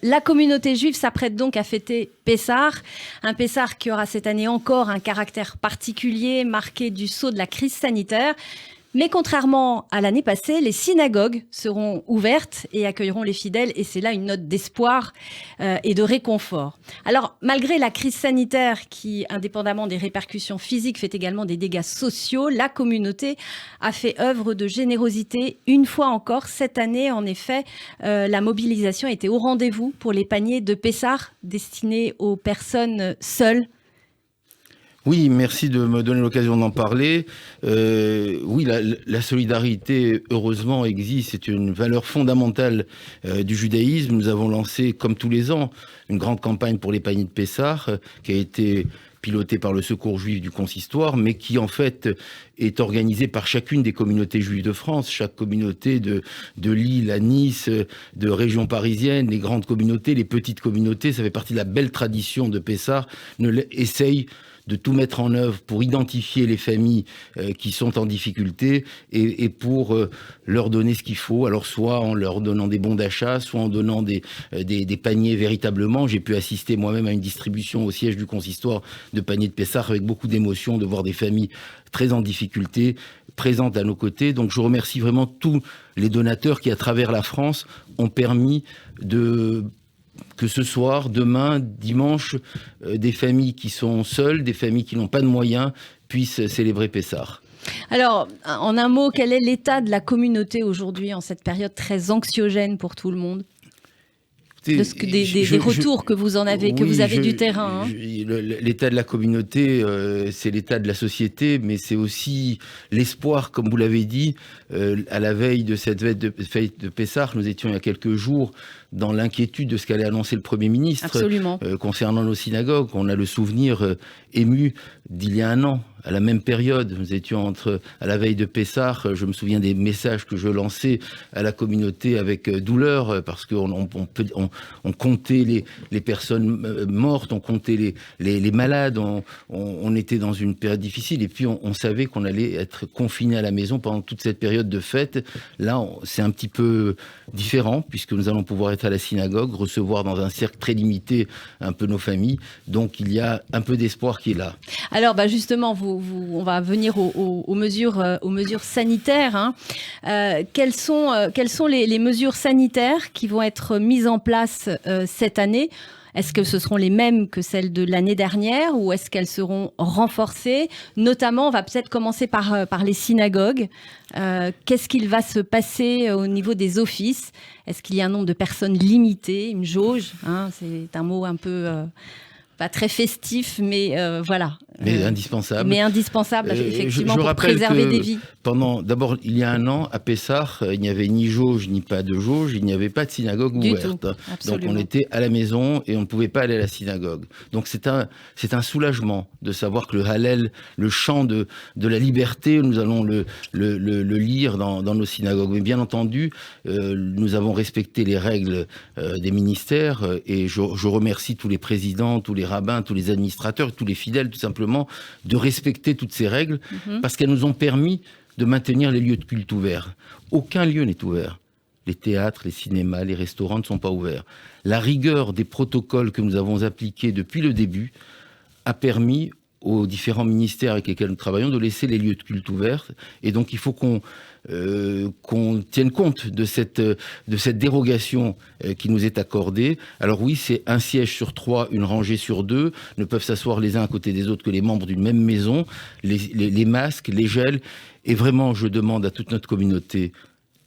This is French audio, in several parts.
La communauté juive s'apprête donc à fêter Pessah, un Pessah qui aura cette année encore un caractère particulier, marqué du sceau de la crise sanitaire. Mais contrairement à l'année passée, les synagogues seront ouvertes et accueilleront les fidèles, et c'est là une note d'espoir et de réconfort. Alors, malgré la crise sanitaire qui, indépendamment des répercussions physiques, fait également des dégâts sociaux, la communauté a fait œuvre de générosité une fois encore. Cette année, en effet, la mobilisation était au rendez-vous pour les paniers de Pessah destinés aux personnes seules. Oui, merci de me donner l'occasion d'en parler. Oui, la solidarité, heureusement, existe. C'est une valeur fondamentale du judaïsme. Nous avons lancé, comme tous les ans, une grande campagne pour les paniers de Pessah, qui a été pilotée par le Secours juif du consistoire, mais qui, en fait, est organisée par chacune des communautés juives de France. Chaque communauté de Lille à Nice, de région parisienne, les grandes communautés, les petites communautés, ça fait partie de la belle tradition de Pessah, essaye de tout mettre en œuvre pour identifier les familles qui sont en difficulté et pour leur donner ce qu'il faut. Alors soit en leur donnant des bons d'achat, soit en donnant des paniers véritablement. J'ai pu assister moi-même à une distribution au siège du consistoire de paniers de Pessah avec beaucoup d'émotion de voir des familles très en difficulté présentes à nos côtés. Donc je remercie vraiment tous les donateurs qui, à travers la France, ont permis que ce soir, demain, dimanche, des familles qui sont seules, des familles qui n'ont pas de moyens, puissent célébrer Pessah. Alors, en un mot, quel est l'état de la communauté aujourd'hui, en cette période très anxiogène pour tout le monde ? Des retours que vous avez du terrain. L'état de la communauté, c'est l'état de la société, mais c'est aussi l'espoir, comme vous l'avez dit. À la veille de cette fête de Pessah, nous étions il y a quelques jours dans l'inquiétude de ce qu'allait annoncer le Premier ministre concernant nos synagogues. On a le souvenir ému d'il y a un an, à la même période. Nous étions à la veille de Pessah. Je me souviens des messages que je lançais à la communauté avec douleur, parce qu'on comptait les personnes mortes, on comptait les malades, on était dans une période difficile, et puis on savait qu'on allait être confiné à la maison pendant toute cette période de fête. Là, c'est un petit peu différent, puisque nous allons pouvoir être à la synagogue, recevoir dans un cercle très limité un peu nos familles. Donc il y a un peu d'espoir qui est là. Alors justement, on va venir aux mesures sanitaires. Hein. Quelles sont les mesures sanitaires qui vont être mises en place cette année ? Est-ce que ce seront les mêmes que celles de l'année dernière ou est-ce qu'elles seront renforcées ? Notamment, on va peut-être commencer par les synagogues. Qu'est-ce qu'il va se passer au niveau des offices ? Est-ce qu'il y a un nombre de personnes limité, une jauge, hein, c'est un mot un peu pas très festif, mais voilà. Mais indispensable. Mais indispensable, effectivement, pour préserver des vies. D'abord, il y a un an, à Pessah, il n'y avait ni jauge, ni pas de jauge, il n'y avait pas de synagogue ouverte. Donc on était à la maison et on ne pouvait pas aller à la synagogue. Donc c'est un soulagement de savoir que le Hallel, le chant de la liberté, nous allons le lire dans nos synagogues. Mais bien entendu, nous avons respecté les règles des ministères et je remercie tous les présidents, tous les rabbins, tous les administrateurs, tous les fidèles, tout simplement, de respecter toutes ces règles, parce qu'elles nous ont permis de maintenir les lieux de culte ouverts. Aucun lieu n'est ouvert. Les théâtres, les cinémas, les restaurants ne sont pas ouverts. La rigueur des protocoles que nous avons appliqués depuis le début a permis aux différents ministères avec lesquels nous travaillons de laisser les lieux de culte ouverts. Et donc il faut qu'on tienne compte de cette dérogation qui nous est accordée. Alors oui, c'est un siège sur 3, une rangée sur 2, ne peuvent s'asseoir les uns à côté des autres que les membres d'une même maison, les masques, les gels. Et vraiment, je demande à toute notre communauté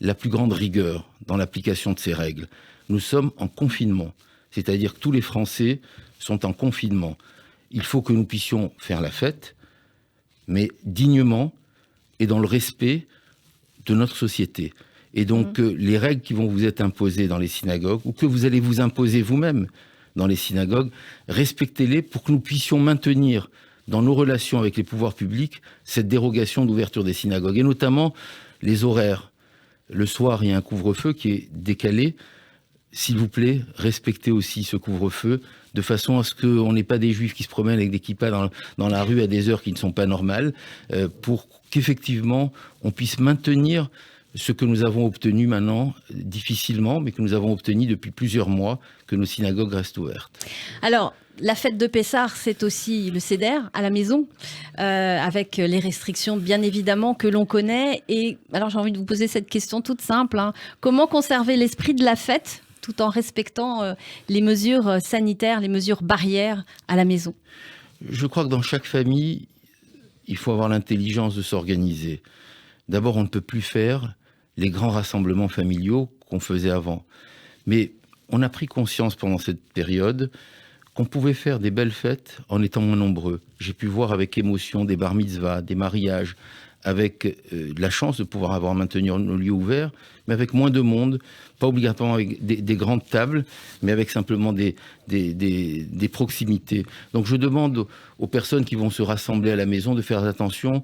la plus grande rigueur dans l'application de ces règles. Nous sommes en confinement, c'est-à-dire que tous les Français sont en confinement. Il faut que nous puissions faire la fête, mais dignement et dans le respect de notre société. Et donc, les règles qui vont vous être imposées dans les synagogues, ou que vous allez vous imposer vous-même dans les synagogues, respectez-les pour que nous puissions maintenir dans nos relations avec les pouvoirs publics cette dérogation d'ouverture des synagogues, et notamment les horaires. Le soir, il y a un couvre-feu qui est décalé. S'il vous plaît, respectez aussi ce couvre-feu, de façon à ce qu'on n'ait pas des juifs qui se promènent avec des kippas dans la rue à des heures qui ne sont pas normales, pour qu'effectivement on puisse maintenir ce que nous avons obtenu maintenant, difficilement, mais que nous avons obtenu depuis plusieurs mois, que nos synagogues restent ouvertes. Alors, la fête de Pessah, c'est aussi le Seder à la maison, avec les restrictions bien évidemment que l'on connaît. Et alors j'ai envie de vous poser cette question toute simple, hein. Comment conserver l'esprit de la fête tout en respectant les mesures sanitaires, les mesures barrières à la maison? Je crois que dans chaque famille, il faut avoir l'intelligence de s'organiser. D'abord, on ne peut plus faire les grands rassemblements familiaux qu'on faisait avant. Mais on a pris conscience pendant cette période qu'on pouvait faire des belles fêtes en étant moins nombreux. J'ai pu voir avec émotion des bar mitzvahs, des mariages, avec la chance de pouvoir avoir maintenu nos lieux ouverts, mais avec moins de monde, pas obligatoirement avec des grandes tables, mais avec simplement des proximités. Donc je demande aux personnes qui vont se rassembler à la maison de faire attention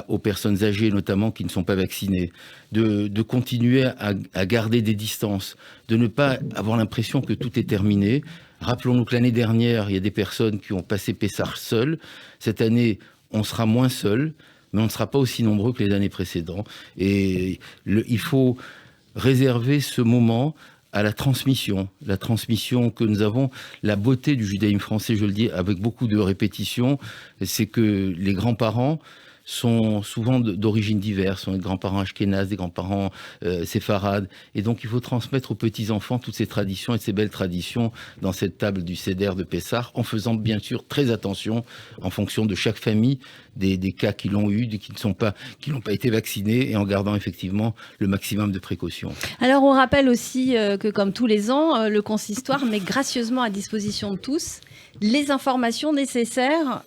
aux personnes âgées, notamment qui ne sont pas vaccinées, de continuer à garder des distances, de ne pas avoir l'impression que tout est terminé. Rappelons-nous que l'année dernière, il y a des personnes qui ont passé Pessah seules. Cette année, on sera moins seuls, mais on ne sera pas aussi nombreux que les années précédentes. Et il faut réserver ce moment à la transmission que nous avons. La beauté du judaïsme français, je le dis avec beaucoup de répétitions, c'est que les grands-parents sont souvent d'origines diverses, sont des grands-parents ashkénazes, des grands-parents séfarades, et donc il faut transmettre aux petits-enfants toutes ces traditions et ces belles traditions dans cette table du Seder de Pessah, en faisant bien sûr très attention en fonction de chaque famille, des cas qui l'ont eu, qui n'ont pas été vaccinés, et en gardant effectivement le maximum de précautions. Alors on rappelle aussi que comme tous les ans, le consistoire met gracieusement à disposition de tous les informations nécessaires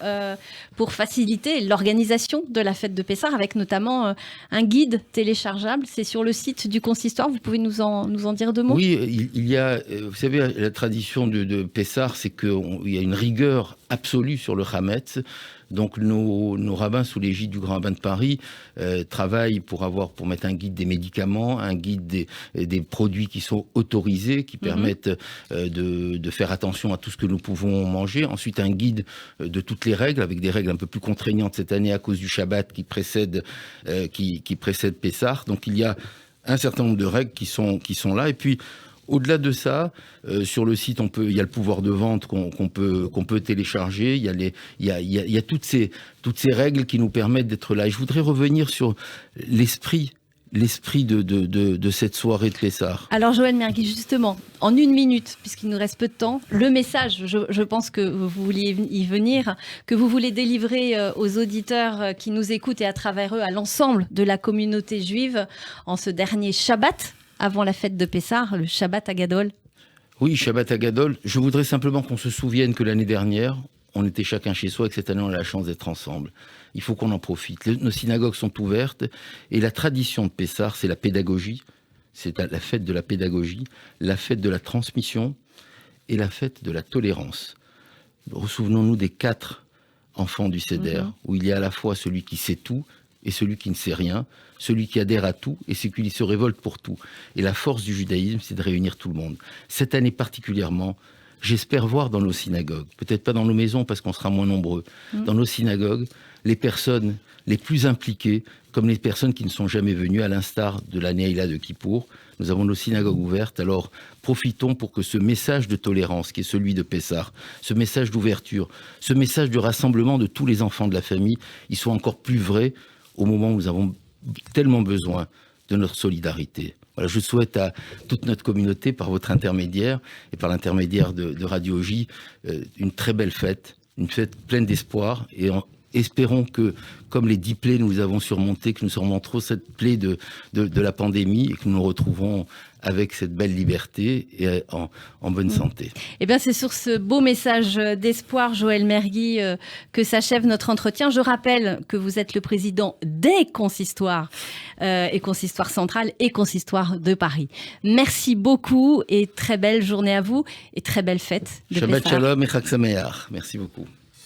pour faciliter l'organisation de la fête de Pessah, avec notamment un guide téléchargeable. C'est sur le site du consistoire. Vous pouvez nous en dire deux mots? Oui, il y a, vous savez, la tradition de Pessah, c'est qu'il y a une rigueur absolue sur le Hametz. Donc nos rabbins, sous l'égide du Grand Rabbin de Paris, travaillent pour mettre un guide des médicaments, un guide des produits qui sont autorisés, qui permettent de faire attention à tout ce que nous pouvons manger. Ensuite, un guide de toutes les règles, avec des règles un peu plus contraignantes cette année à cause du Shabbat qui précède Pessah. Donc il y a un certain nombre de règles qui sont là. Et puis, au-delà de ça, sur le site, il y a le pouvoir de vente qu'on peut télécharger. Il y a toutes ces règles qui nous permettent d'être là. Et je voudrais revenir sur l'esprit de cette soirée de Pessah. Alors Joël Mergui, justement, en une minute, puisqu'il nous reste peu de temps, le message, je pense que vous vouliez y venir, que vous voulez délivrer aux auditeurs qui nous écoutent et à travers eux, à l'ensemble de la communauté juive, en ce dernier Shabbat, avant la fête de Pessah, le Shabbat Hagadol. Oui, Shabbat Hagadol. Je voudrais simplement qu'on se souvienne que l'année dernière, on était chacun chez soi et que cette année, on a la chance d'être ensemble. Il faut qu'on en profite. Nos synagogues sont ouvertes et la tradition de Pessah, c'est la pédagogie. C'est la fête de la pédagogie, la fête de la transmission et la fête de la tolérance. Ressouvenons-nous des 4 enfants du Seder, où il y a à la fois celui qui sait tout et celui qui ne sait rien, celui qui adhère à tout et celui qui se révolte pour tout. Et la force du judaïsme, c'est de réunir tout le monde. Cette année particulièrement, j'espère voir dans nos synagogues, peut-être pas dans nos maisons parce qu'on sera moins nombreux, dans nos synagogues, les personnes les plus impliquées, comme les personnes qui ne sont jamais venues, à l'instar de la Neila de Kippour. Nous avons nos synagogues ouvertes, alors profitons pour que ce message de tolérance, qui est celui de Pessah, ce message d'ouverture, ce message du rassemblement de tous les enfants de la famille, il soit encore plus vrai au moment où nous avons tellement besoin de notre solidarité. Voilà, je souhaite à toute notre communauté, par votre intermédiaire et par l'intermédiaire de Radio J, une très belle fête, une fête pleine d'espoir, et espérons que, comme les 10 plaies nous avons surmonté, que nous surmonterons cette plaie de la pandémie et que nous nous retrouverons avec cette belle liberté et en bonne santé. Eh bien, c'est sur ce beau message d'espoir, Joël Mergui, que s'achève notre entretien. Je rappelle que vous êtes le président des consistoires, et consistoire central et consistoire de Paris. Merci beaucoup et très belle journée à vous et très belle fête de Pessah. Shabbat Shalom et Chag Sameach. Merci beaucoup.